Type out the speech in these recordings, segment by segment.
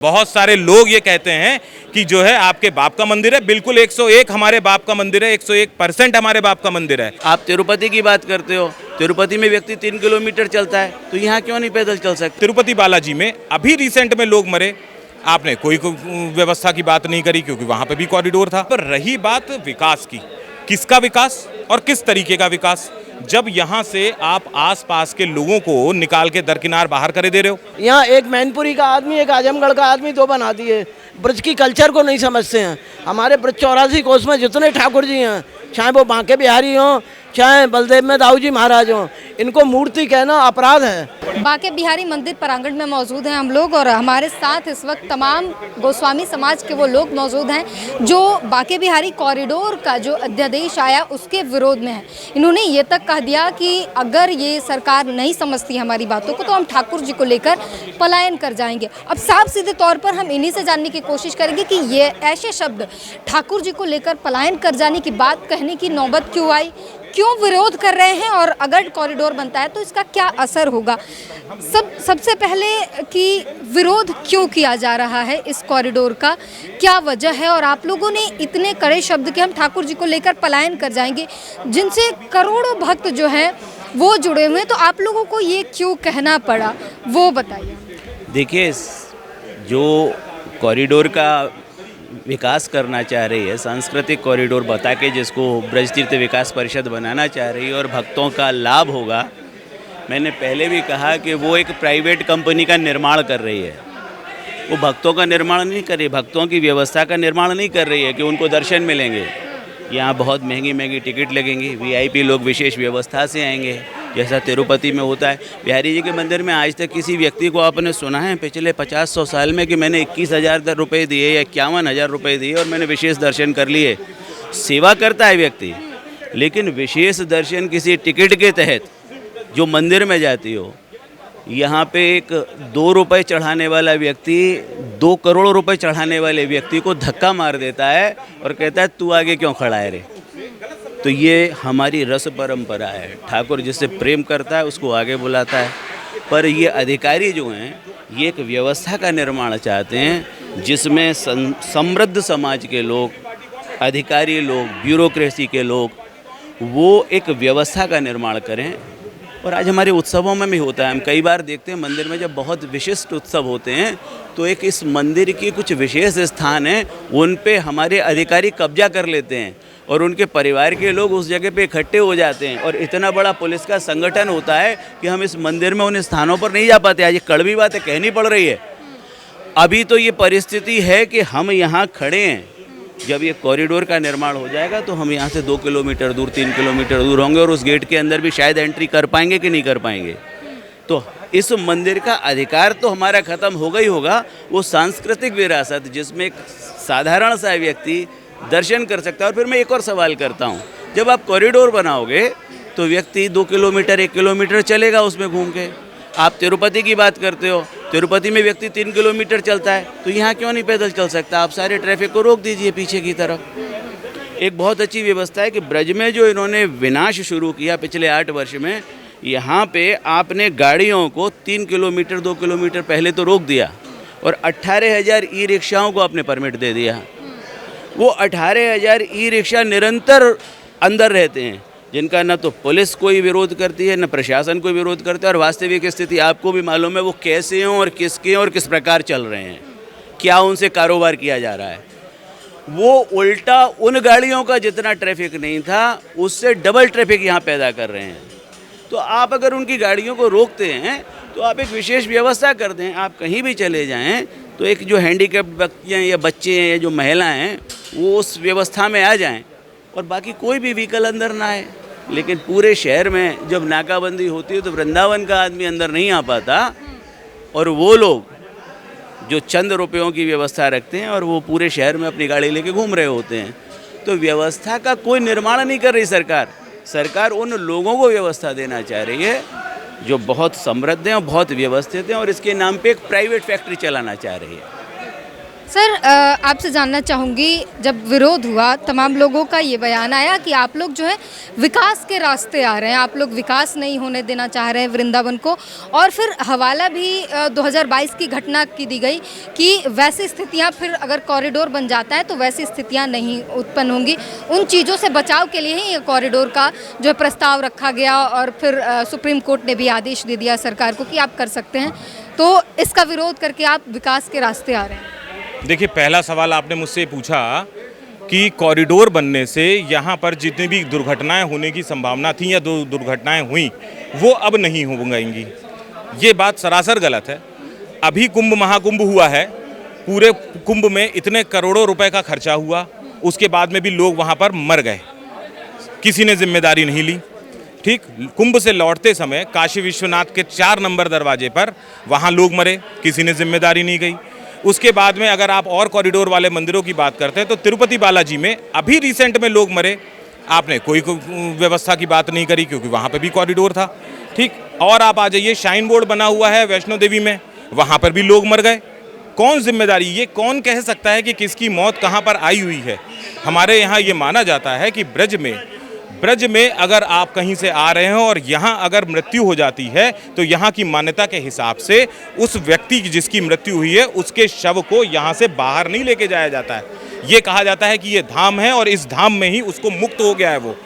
बहुत सारे लोग ये कहते हैं कि जो है आपके बाप का मंदिर है, बिल्कुल 101 हमारे बाप का मंदिर है, 101% हमारे बाप का मंदिर है। आप तिरुपति की बात करते हो, तिरुपति में व्यक्ति 3 किलोमीटर चलता है, तो यहाँ क्यों नहीं पैदल चल सकते? तिरुपति बालाजी में अभी रिसेंट में लोग मरे, आपने कोई व्यवस्था की बात नहीं करी क्योंकि वहां पे भी कॉरिडोर था। पर रही बात विकास की, किसका विकास और किस तरीके का विकास, जब यहाँ से आप आसपास के लोगों को निकाल के दरकिनार बाहर करे दे रहे हो। यहाँ एक मैनपुरी का आदमी, एक आजमगढ़ का आदमी दो बना दिए। ब्रज की कल्चर को नहीं समझते हैं। हमारे ब्रज 84 कोस में जितने ठाकुर जी हैं, चाहे वो बांके बिहारी हों, चाहे बलदेव में दाऊ जी महाराज हों, इनको मूर्ति कहना अपराध है। बांके बिहारी मंदिर प्रांगण में मौजूद हैं हम लोग और हमारे साथ इस वक्त तमाम गोस्वामी समाज के वो लोग मौजूद हैं जो बांके बिहारी कॉरिडोर का जो अध्यादेश आया उसके विरोध में है। इन्होंने ये तक कह दिया कि अगर ये सरकार नहीं समझती हमारी बातों को तो हम ठाकुर जी को लेकर पलायन कर जाएंगे। अब साफ सीधे तौर पर हम इन्हीं से जानने की कोशिश करेंगे कि ये ऐसे शब्द ठाकुर जी को लेकर पलायन कर जाने की बात कहने की नौबत क्यों आई, क्यों विरोध कर रहे हैं और अगर कॉरिडोर बनता है तो इसका क्या असर होगा। सबसे पहले कि विरोध क्यों किया जा रहा है इस कॉरिडोर का, क्या वजह है और आप लोगों ने इतने कड़े शब्द कि हम ठाकुर जी को लेकर पलायन कर जाएंगे, जिनसे करोड़ों भक्त जो हैं वो जुड़े हुए हैं, तो आप लोगों को ये क्यों कहना पड़ा वो बताइए। देखिए, जो कॉरिडोर का विकास करना चाह रही है, सांस्कृतिक कॉरिडोर बता के जिसको ब्रज तीर्थ विकास परिषद बनाना चाह रही है और भक्तों का लाभ होगा, मैंने पहले भी कहा कि वो एक प्राइवेट कंपनी का निर्माण कर रही है। वो भक्तों का निर्माण नहीं कर रही, भक्तों की व्यवस्था का निर्माण नहीं कर रही है कि उनको दर्शन मिलेंगे। यहाँ बहुत महंगी महंगी टिकट लगेंगी, वीआईपी लोग विशेष व्यवस्था से आएंगे, जैसा तिरुपति में होता है। बिहारी जी के मंदिर में आज तक किसी व्यक्ति को आपने सुना है पिछले 50-100 साल में कि मैंने 21,000 रुपये दिए या 51,000 रुपये दिए और मैंने विशेष दर्शन कर लिए? सेवा करता है व्यक्ति, लेकिन विशेष दर्शन किसी टिकट के तहत जो मंदिर में जाती हो, यहाँ पे एक 2 रुपये चढ़ाने वाला व्यक्ति 2 करोड़ रुपए चढ़ाने वाले व्यक्ति को धक्का मार देता है और कहता है तू आगे क्यों खड़ा है रे। तो ये हमारी रस परंपरा है। ठाकुर जिससे प्रेम करता है उसको आगे बुलाता है। पर ये अधिकारी जो हैं ये एक व्यवस्था का निर्माण चाहते हैं जिसमें समृद्ध समाज के लोग, अधिकारी लोग, ब्यूरोक्रेसी के लोग वो एक व्यवस्था का निर्माण करें। और आज हमारे उत्सवों में भी होता है, हम कई बार देखते हैं मंदिर में जब बहुत विशिष्ट उत्सव होते हैं तो एक इस मंदिर की कुछ विशेष स्थान है उन पे हमारे अधिकारी कब्जा कर लेते हैं और उनके परिवार के लोग उस जगह पे इकट्ठे हो जाते हैं और इतना बड़ा पुलिस का संगठन होता है कि हम इस मंदिर में उन स्थानों पर नहीं जा पाते। आज ये कड़वी बातें कहनी पड़ रही है। अभी तो ये परिस्थिति है कि हम यहाँ खड़े हैं, जब ये कॉरिडोर का निर्माण हो जाएगा तो हम यहाँ से 2 किलोमीटर दूर, 3 किलोमीटर दूर होंगे और उस गेट के अंदर भी शायद एंट्री कर पाएंगे कि नहीं कर पाएंगे। तो इस मंदिर का अधिकार तो हमारा ख़त्म होगा ही होगा। वो सांस्कृतिक विरासत जिसमें एक साधारण सा व्यक्ति दर्शन कर सकता है। और फिर मैं एक और सवाल करता हूँ, जब आप कॉरिडोर बनाओगे तो व्यक्ति 2 किलोमीटर 1 किलोमीटर चलेगा उसमें घूम के। आप तिरुपति की बात करते हो, तिरुपति में व्यक्ति 3 किलोमीटर चलता है, तो यहाँ क्यों नहीं पैदल चल सकता? आप सारे ट्रैफिक को रोक दीजिए पीछे की तरफ। एक बहुत अच्छी व्यवस्था है कि ब्रज में जो इन्होंने विनाश शुरू किया पिछले 8 वर्ष में, यहाँ पे आपने गाड़ियों को 3 किलोमीटर 2 किलोमीटर पहले तो रोक दिया और 18,000 ई रिक्शाओं को आपने परमिट दे दिया। वो 18,000 ई रिक्शा निरंतर अंदर रहते हैं, जिनका न तो पुलिस कोई विरोध करती है न प्रशासन कोई विरोध करता है। और वास्तविक स्थिति आपको भी मालूम है वो कैसे हों और किसके और किस प्रकार चल रहे हैं, क्या उनसे कारोबार किया जा रहा है। वो उल्टा उन गाड़ियों का जितना ट्रैफिक नहीं था उससे डबल ट्रैफिक यहाँ पैदा कर रहे हैं। तो आप अगर उनकी गाड़ियों को रोकते हैं तो आप एक विशेष व्यवस्था कर दें। आप कहीं भी चले जाएँ तो एक जो हैंडीकैप्ड व्यक्ति हैं या बच्चे हैं या जो महिलाएँ हैं वो उस व्यवस्था में आ जाएँ और बाकी कोई भी व्हीकल अंदर ना आए। लेकिन पूरे शहर में जब नाकाबंदी होती है तो वृंदावन का आदमी अंदर नहीं आ पाता और वो लोग जो चंद रुपयों की व्यवस्था रखते हैं और वो पूरे शहर में अपनी गाड़ी लेके घूम रहे होते हैं। तो व्यवस्था का कोई निर्माण नहीं कर रही सरकार उन लोगों को व्यवस्था देना चाह रही है जो बहुत समृद्ध हैं और बहुत व्यवस्थित हैं और इसके नाम पे एक प्राइवेट फैक्ट्री चलाना चाह रही है। सर आपसे जानना चाहूँगी, जब विरोध हुआ तमाम लोगों का ये बयान आया कि आप लोग जो है विकास के रास्ते आ रहे हैं, आप लोग विकास नहीं होने देना चाह रहे हैं वृंदावन को, और फिर हवाला भी 2022 की घटना की दी गई कि वैसी स्थितियाँ फिर अगर कॉरिडोर बन जाता है तो वैसी स्थितियाँ नहीं उत्पन्न होंगी। उन चीज़ों से बचाव के लिए ही ये कॉरिडोर का जो है प्रस्ताव रखा गया और फिर सुप्रीम कोर्ट ने भी आदेश दे दिया सरकार को कि आप कर सकते हैं, तो इसका विरोध करके आप विकास के रास्ते आ रहे हैं। देखिए, पहला सवाल आपने मुझसे पूछा कि कॉरिडोर बनने से यहाँ पर जितनी भी दुर्घटनाएं होने की संभावना थी या दुर्घटनाएं हुई वो अब नहीं होंगी। ये बात सरासर गलत है। अभी कुंभ महाकुंभ हुआ है, पूरे कुंभ में इतने करोड़ों रुपए का खर्चा हुआ, उसके बाद में भी लोग वहाँ पर मर गए, किसी ने जिम्मेदारी नहीं ली। ठीक, कुंभ से लौटते समय काशी विश्वनाथ के 4 नंबर दरवाजे पर वहाँ लोग मरे, किसी ने जिम्मेदारी नहीं गई। उसके बाद में अगर आप और कॉरिडोर वाले मंदिरों की बात करते हैं तो तिरुपति बालाजी में अभी रिसेंट में लोग मरे, आपने कोई व्यवस्था की बात नहीं करी क्योंकि वहाँ पे भी कॉरिडोर था। ठीक, और आप आ जाइए, शाइन बोर्ड बना हुआ है वैष्णो देवी में, वहाँ पर भी लोग मर गए। कौन जिम्मेदारी, ये कौन कह सकता है कि किसकी मौत कहाँ पर आई हुई है? हमारे यहाँ ये माना जाता है कि ब्रज में अगर आप कहीं से आ रहे हो और यहाँ अगर मृत्यु हो जाती है तो यहाँ की मान्यता के हिसाब से उस व्यक्ति की जिसकी मृत्यु हुई है उसके शव को यहाँ से बाहर नहीं लेके जाया जाता है। ये कहा जाता है कि ये धाम है और इस धाम में ही उसको मुक्त हो गया है वो,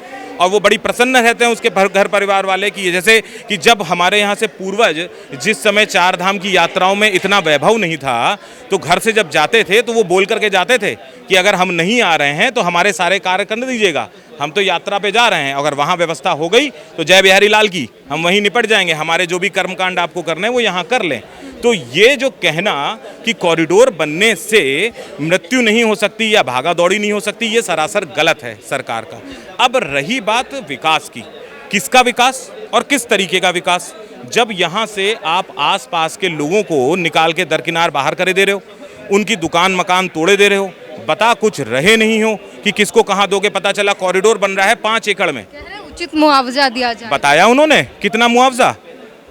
और वो बड़ी प्रसन्न रहते हैं उसके घर परिवार वाले की। जैसे कि जब हमारे यहाँ से पूर्वज जिस समय 4 धाम की यात्राओं में इतना वैभव नहीं था तो घर से जब जाते थे तो वो बोल करके जाते थे कि अगर हम नहीं आ रहे हैं तो हमारे सारे कार्य करने दीजिएगा, हम तो यात्रा पे जा रहे हैं, अगर वहाँ व्यवस्था हो गई तो जय बिहारी लाल की, हम वहीं निपट जाएंगे, हमारे जो भी कर्मकांड आपको करने हैं वो यहाँ कर लें। तो ये जो कहना कि कॉरिडोर बनने से मृत्यु नहीं हो सकती या भागा दौड़ी नहीं हो सकती, ये सरासर गलत है सरकार का। अब रही बात विकास की, किसका विकास और किस तरीके का विकास? जब यहाँ से आप आसपास के लोगों को निकाल के दरकिनार बाहर करे दे रहे हो, उनकी दुकान मकान तोड़े दे रहे हो, बता कुछ रहे नहीं हो कि किसको कहाँ दोगे। पता चला कॉरिडोर बन रहा है 5 एकड़ में, उचित मुआवजा दिया जाए। बताया उन्होंने कितना मुआवजा?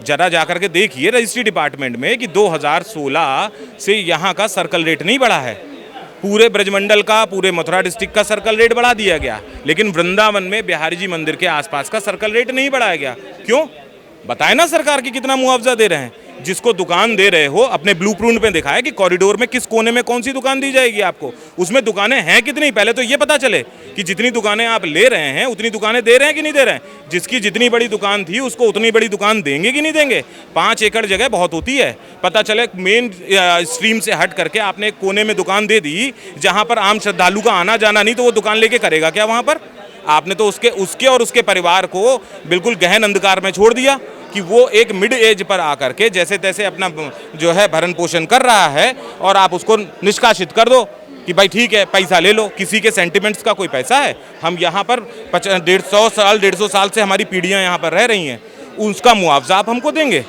जरा जाकर के देखिए रजिस्ट्री डिपार्टमेंट में कि 2016 से यहाँ का सर्कल रेट नहीं बढ़ा है, पूरे ब्रजमंडल का, पूरे मथुरा डिस्ट्रिक्ट का सर्कल रेट बढ़ा दिया गया, लेकिन वृंदावन में बिहारी जी मंदिर के आसपास का सर्कल रेट नहीं बढ़ाया गया। क्यों? बताए ना सरकार की कितना मुआवजा दे रहे हैं। जिसको दुकान दे रहे हो अपने ब्लूप्रिंट में दिखाया कि कॉरिडोर में किस कोने में कौन सी दुकान दी जाएगी आपको, उसमें दुकानें हैं कितनी, पहले तो ये पता चले कि जितनी दुकानें आप ले रहे हैं उतनी दुकानें दे रहे हैं कि नहीं दे रहे हैं। जिसकी जितनी बड़ी दुकान थी उसको उतनी बड़ी दुकान देंगे कि नहीं देंगे। 5 एकड़ जगह बहुत होती है, पता चले मेन स्ट्रीम से हट करके आपने एक कोने में दुकान दे दी जहाँ पर आम श्रद्धालु का आना जाना नहीं, तो वो दुकान लेके करेगा क्या वहाँ पर? आपने तो उसके और उसके परिवार को बिल्कुल गहन अंधकार में छोड़ दिया कि वो एक मिड एज पर आकर के जैसे तैसे अपना जो है भरण पोषण कर रहा है और आप उसको निष्कासित कर दो कि भाई ठीक है पैसा ले लो। किसी के सेंटिमेंट्स का कोई पैसा है? हम यहाँ पर 150 साल से हमारी पीढ़ियाँ यहाँ पर रह रही हैं, उसका मुआवजा आप हमको देंगे?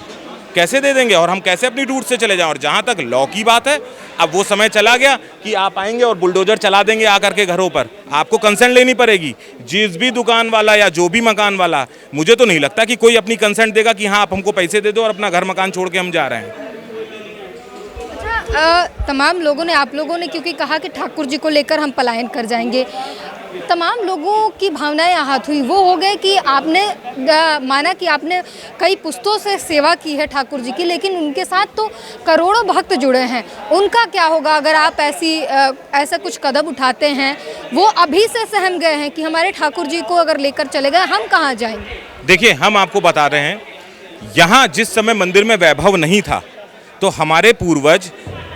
कैसे दे देंगे? और हम कैसे अपनी रूट से चले जाएं? और जहाँ तक लॉ की बात है, अब वो समय चला गया कि आप आएंगे और बुलडोजर चला देंगे आकर के घरों पर, आपको कंसेंट लेनी पड़ेगी। जिस भी दुकान वाला या जो भी मकान वाला, मुझे तो नहीं लगता कि कोई अपनी कंसेंट देगा कि हाँ आप हमको पैसे दे दो और अपना घर मकान छोड़ के हम जा रहे हैं। तमाम लोगों ने, आप लोगों ने क्योंकि कहा कि ठाकुर जी को लेकर हम पलायन कर जाएंगे, तमाम लोगों की भावनाएं आहत हुई। वो हो गए कि आपने माना कि आपने कई पुस्तों से सेवा की है ठाकुर जी की, लेकिन उनके साथ तो करोड़ों भक्त जुड़े हैं, उनका क्या होगा अगर आप ऐसा कुछ कदम उठाते हैं? वो अभी से सहम गए हैं कि हमारे ठाकुर जी को अगर लेकर चले गए हम कहाँ जाएंगे? देखिए, हम आपको बता रहे हैं, यहाँ जिस समय मंदिर में वैभव नहीं था तो हमारे पूर्वज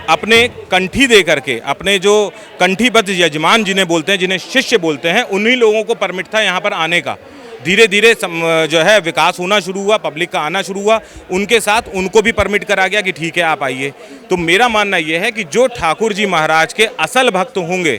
अपने कंठी दे करके, अपने जो कंठीबद्ध यजमान जिन्हें बोलते हैं, जिन्हें शिष्य बोलते हैं, उन्हीं लोगों को परमिट था यहाँ पर आने का। धीरे धीरे जो है विकास होना शुरू हुआ, पब्लिक का आना शुरू हुआ, उनके साथ उनको भी परमिट करा गया कि ठीक है आप आइए। तो मेरा मानना यह है कि जो ठाकुर जी महाराज के असल भक्त होंगे,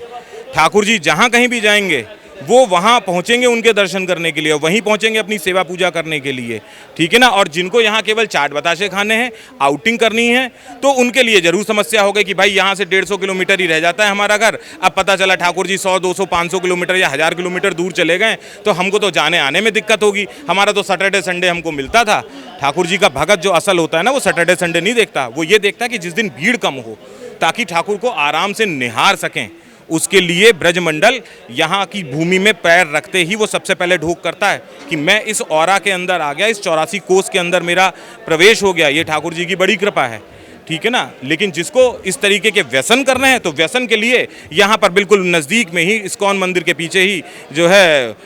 ठाकुर जी जहाँ कहीं भी जाएंगे वो वहाँ पहुँचेंगे उनके दर्शन करने के लिए, वहीं पहुँचेंगे अपनी सेवा पूजा करने के लिए, ठीक है ना। और जिनको यहाँ केवल चाट बताशे खाने हैं, आउटिंग करनी है, तो उनके लिए जरूर समस्या हो गई कि भाई यहाँ से 150 किलोमीटर ही रह जाता है हमारा घर, अब पता चला ठाकुर जी 100, 200, 500 किलोमीटर या 1000 किलोमीटर दूर चले गए, तो हमको तो जाने आने में दिक्कत होगी। हमारा तो सैटरडे संडे हमको मिलता था। ठाकुर जी का भगत जो असल होता है ना, वो सैटरडे संडे नहीं देखता, वो ये देखता है कि जिस दिन भीड़ कम हो, ताकि ठाकुर को आराम से निहार सकें। उसके लिए ब्रजमंडल यहाँ की भूमि में पैर रखते ही वो सबसे पहले ढोक करता है कि मैं इस औरा के अंदर आ गया, इस 84 कोस के अंदर मेरा प्रवेश हो गया। ये ठाकुर जी की बड़ी कृपा है, ठीक है ना। लेकिन जिसको इस तरीके के व्यसन करने हैं तो व्यसन के लिए यहाँ पर बिल्कुल नज़दीक में ही इस्कॉन मंदिर के पीछे ही जो है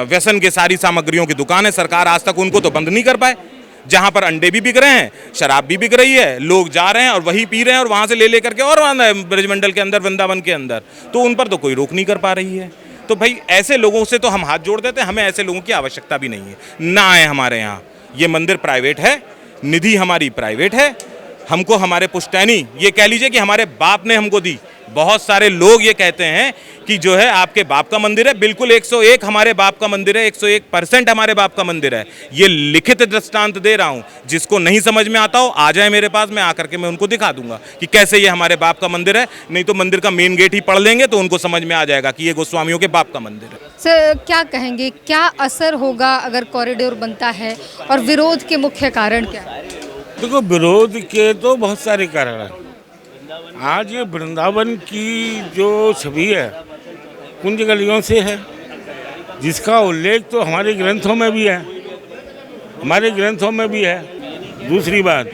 व्यसन के सारी सामग्रियों की दुकान है। सरकार आज तक उनको तो बंद नहीं कर पाए। जहाँ पर अंडे भी बिक रहे हैं, शराब भी बिक रही है, लोग जा रहे हैं और वही पी रहे हैं और वहाँ से ले करके और ब्रजमंडल के अंदर, वृंदावन के अंदर, तो उन पर तो कोई रोक नहीं कर पा रही है। तो भाई ऐसे लोगों से तो हम हाथ जोड़ देते हैं, हमें ऐसे लोगों की आवश्यकता भी नहीं है, ना आए हमारे यहाँ। ये मंदिर प्राइवेट है, निधि हमारी प्राइवेट है, हमको हमारे पुश्तैनी, ये कह लीजिए कि हमारे बाप ने हमको दी। बहुत सारे लोग ये कहते हैं कि जो है आपके बाप का मंदिर है, बिल्कुल 101 हमारे बाप का मंदिर है, 101% हमारे बाप का मंदिर है। ये लिखित दृष्टांत दे रहा हूँ, जिसको नहीं समझ में आता हो आ जाए मेरे पास, मैं आकर के मैं उनको दिखा दूंगा कि कैसे ये हमारे बाप का मंदिर है। नहीं तो मंदिर का मेन गेट ही पढ़ लेंगे तो उनको समझ में आ जाएगा कि ये गोस्वामियों के बाप का मंदिर है। सर क्या कहेंगे, क्या असर होगा अगर कॉरिडोर बनता है, और विरोध के मुख्य कारण क्या है? देखो, विरोध के तो बहुत सारे कारण हैं। आज ये वृंदावन की जो छवि है कुंज गलियों से है, जिसका उल्लेख तो हमारे ग्रंथों में भी है, हमारे ग्रंथों में भी है। दूसरी बात,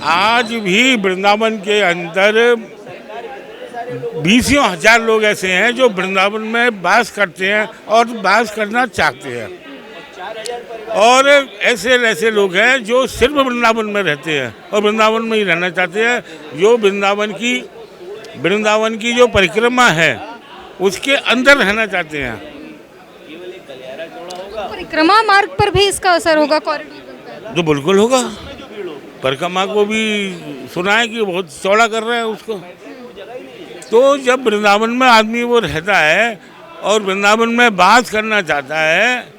आज भी वृंदावन के अंदर 20,000 लोग ऐसे हैं जो वृंदावन में वास करते हैं और वास करना चाहते हैं, और ऐसे लोग हैं जो सिर्फ वृंदावन में रहते हैं और वृंदावन में ही रहना चाहते हैं, जो वृंदावन की जो परिक्रमा है उसके अंदर रहना चाहते हैं। परिक्रमा मार्ग पर भी इसका असर होगा कॉरिडोर बनता है तो बिल्कुल होगा। परिक्रमा को भी सुना है कि बहुत चौड़ा कर रहे हैं उसको। तो जब वृंदावन में आदमी वो रहता है और वृंदावन में वास करना चाहता है,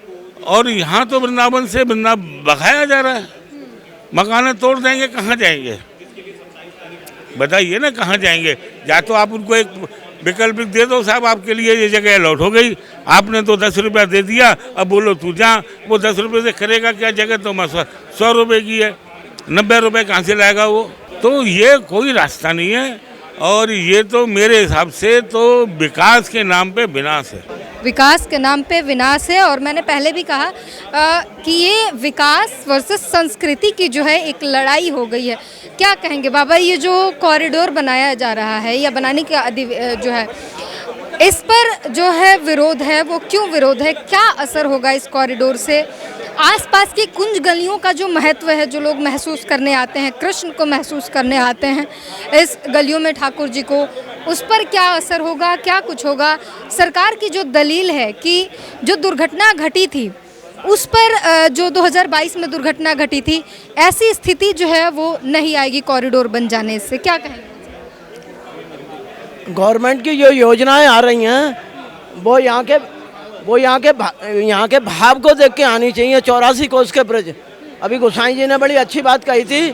और यहाँ तो वृंदावन से भगाया जा रहा है, मकान तोड़ देंगे, कहाँ जाएंगे बताइए ना, कहाँ जाएंगे? या तो आप उनको एक विकल्प दे दो, साहब आपके लिए ये जगह अलॉट हो गई, आपने तो 10 रुपया दे दिया, अब बोलो तू जा। वो 10 रुपये से करेगा क्या? जगह तो 100 रुपये की है, 90 रुपये कहाँ से लाएगा वो? तो ये कोई रास्ता नहीं है, और ये तो मेरे हिसाब से तो विकास के नाम पे विनाश है। विकास के नाम पे विनाश है। और मैंने पहले भी कहा कि ये विकास वर्सेस संस्कृति की जो है एक लड़ाई हो गई है। क्या कहेंगे बाबा, ये जो कॉरिडोर बनाया जा रहा है या बनाने का जो है, इस पर जो है विरोध है, वो क्यों विरोध है? क्या असर होगा इस कॉरिडोर से? आसपास की कुंज गलियों का जो महत्व है, जो लोग महसूस करने आते हैं, कृष्ण को महसूस करने आते हैं इस गलियों में ठाकुर जी को, उस पर क्या असर होगा, क्या कुछ होगा? सरकार की जो दलील है कि जो दुर्घटना घटी थी उस पर, जो 2022 में दुर्घटना घटी थी, ऐसी स्थिति जो है वो नहीं आएगी कॉरिडोर बन जाने से। क्या कहेंगे? गवर्नमेंट की जो योजनाएं आ रही हैं वो यहाँ के भाव को देख के आनी चाहिए। 84 कोस के ब्रिज, अभी गोसाई जी ने बड़ी अच्छी बात कही थी,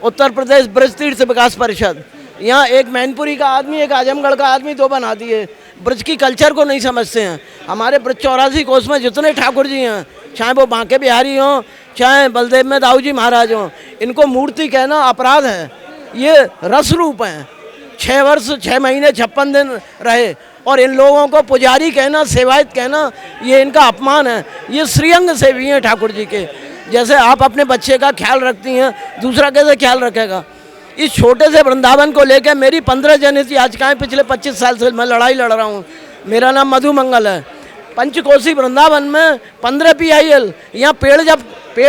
उत्तर प्रदेश ब्रज तीर्थ विकास परिषद, यहाँ एक मैनपुरी का आदमी, एक आजमगढ़ का आदमी, दो बना दिए। ब्रज की कल्चर को नहीं समझते हैं। हमारे ब्रज 84 कोस में जितने ठाकुर जी हैं, चाहे वो बांके बिहारी हों, चाहे बलदेव में दाऊ जी महाराज हों, इनको मूर्ति कहना अपराध है। ये रस रूप हैं। 6 वर्ष 6 महीने 56 दिन रहे, और इन लोगों को पुजारी कहना, सेवायत कहना, ये इनका अपमान है। ये श्रीअंग सेवी हैं ठाकुर जी के। जैसे आप अपने बच्चे का ख्याल रखती हैं, दूसरा कैसे ख्याल रखेगा? इस छोटे से वृंदावन को लेकर मेरी 15 जनहित याचिकाएं पिछले 25 साल से मैं लड़ाई लड़ रहा हूँ। मेरा नाम मधु मंगल है। पंचकोसी वृंदावन में 15 PIL, यहाँ पेड़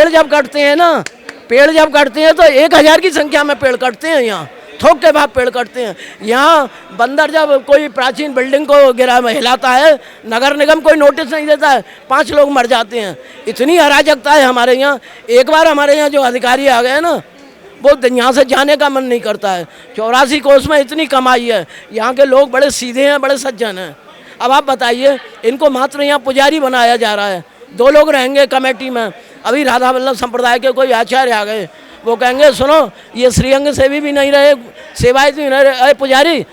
जब कटते हैं ना, पेड़ जब कटते हैं तो 1000 की संख्या में पेड़ कटते हैं। यहाँ थोक के भाव पेड़ कटते हैं। यहाँ बंदर जब कोई प्राचीन बिल्डिंग को हिलाता है, नगर निगम कोई नोटिस नहीं देता है, 5 लोग मर जाते हैं। इतनी अराजकता है हमारे यहाँ। एक बार हमारे यहाँ जो अधिकारी आ गए ना, वो यहाँ से जाने का मन नहीं करता है। 84 कोस में इतनी कमाई है, यहाँ के लोग बड़े सीधे हैं, बड़े सज्जन हैं। अब आप बताइए, इनको मात्र यहाँ पुजारी बनाया जा रहा है। 2 लोग रहेंगे कमेटी में। अभी राधा वल्लभ संप्रदाय के कोई आचार्य आ गए, वो कहेंगे सुनो, ये श्रीअंग सेवी भी नहीं रहे, सेवायत भी नहीं रहे, अरे पुजारी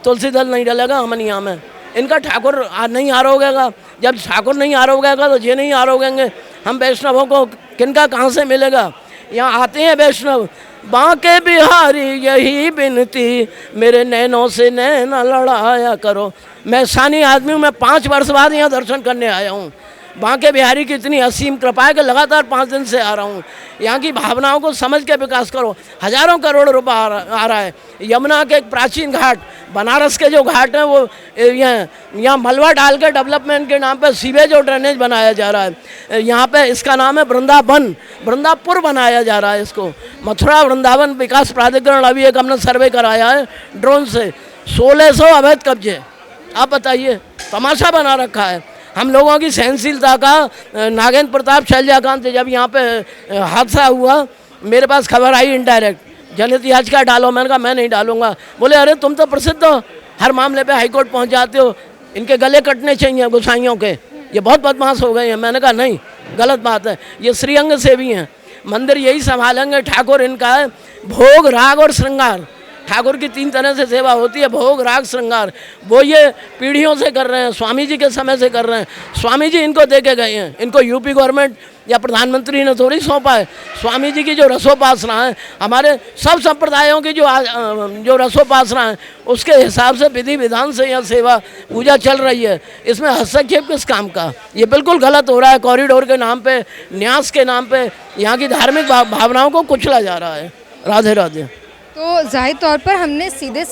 तुलसी दल नहीं डलेगा हमनिया में, इनका ठाकुर नहीं आरोगेगा। जब ठाकुर नहीं आरोगेगा तो ये नहीं आरोगेंगे, हम वैष्णवों को किनका कहाँ से मिलेगा? यहाँ आते हैं वैष्णव, बांके बिहारी यही बिनती, मेरे नैनों से नैना लड़ाया करो। मैं सानी आदमी हूँ, मैं 5 वर्ष बाद यहाँ दर्शन करने आया हूँ। बांके बिहारी की इतनी असीम कृपा है कि लगातार 5 दिन से आ रहा हूँ। यहाँ की भावनाओं को समझ के विकास करो। हजारों करोड़ रुपया आ रहा है। यमुना के एक प्राचीन घाट, बनारस के जो घाट हैं वो यहाँ मलबा डाल के डेवलपमेंट के नाम पे सीवेज और ड्रेनेज बनाया जा रहा है। यहाँ पे इसका नाम है वृंदावन, वृंदापुर बनाया जा रहा है इसको। मथुरा वृंदावन विकास प्राधिकरण, अभी एक हमने सर्वे कराया है ड्रोन से, 1600 अवैध कब्जे। आप बताइए, तमाशा बना रखा है। हम लोगों की सहनशीलता का नागेंद्र प्रताप शैलजाकांत, जब यहाँ पे हादसा हुआ मेरे पास खबर आई इनडायरेक्ट, जनहित याचिका डालो। मैंने कहा मैं नहीं डालूंगा। बोले अरे तुम तो प्रसिद्ध हो, हर मामले पे हाईकोर्ट पहुँच जाते हो, इनके गले कटने चाहिए गोसाइयों के, ये बहुत बदमाश हो गए हैं। मैंने कहा नहीं, गलत बात है, ये श्रीअंग सेवी हैं, मंदिर यही संभालेंगे। ठाकुर इनका है, भोग राग और श्रृंगार। ठाकुर की 3 तरह से सेवा होती है, भोग राग श्रृंगार। वो ये पीढ़ियों से कर रहे हैं, स्वामी जी के समय से कर रहे हैं। स्वामी जी इनको दे के गए हैं, इनको यूपी गवर्नमेंट या प्रधानमंत्री ने थोड़ी सौंपा है। स्वामी जी की जो रसोपासना है, हमारे सब संप्रदायों की जो रसोपासना है, उसके हिसाब से विधि विधान से यह सेवा पूजा चल रही है। इसमें हस्तक्षेप किस काम का? ये बिल्कुल गलत हो रहा है। कॉरिडोर के नाम पे, न्यास के नाम पे यहाँ की धार्मिक भावनाओं को कुचला जा रहा है। राधे राधे। तो जाहिर तौर पर हमने सीधे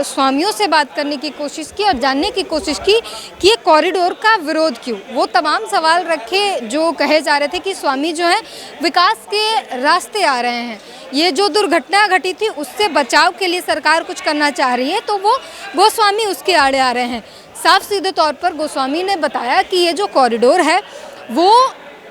स्वामियों से बात करने की कोशिश की और जानने की कोशिश की कि ये कॉरिडोर का विरोध क्यों। वो तमाम सवाल रखे जो कहे जा रहे थे कि स्वामी जो है विकास के रास्ते आ रहे हैं, ये जो दुर्घटना घटी थी उससे बचाव के लिए सरकार कुछ करना चाह रही है, तो वो गोस्वामी उसके आड़े आ रहे हैं। साफ सीधे तौर पर गोस्वामी ने बताया कि ये जो कॉरिडोर है वो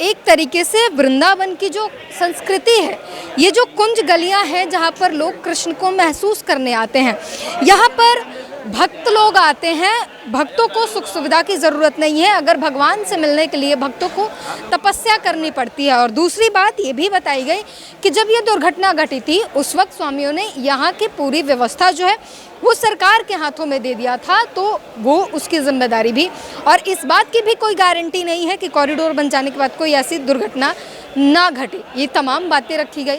एक तरीके से वृंदावन की जो संस्कृति है, ये जो कुंज गलियां हैं जहाँ पर लोग कृष्ण को महसूस करने आते हैं, यहाँ पर भक्त लोग आते हैं। भक्तों को सुख सुविधा की ज़रूरत नहीं है, अगर भगवान से मिलने के लिए भक्तों को तपस्या करनी पड़ती है। और दूसरी बात ये भी बताई गई कि जब ये दुर्घटना घटी थी उस वक्त स्वामियों ने यहाँ की पूरी व्यवस्था जो है वो सरकार के हाथों में दे दिया था, तो वो उसकी जिम्मेदारी भी, और इस बात की भी कोई गारंटी नहीं है कि कॉरिडोर बन जाने के बाद कोई ऐसी दुर्घटना ना घटे। ये तमाम बातें रखी गई।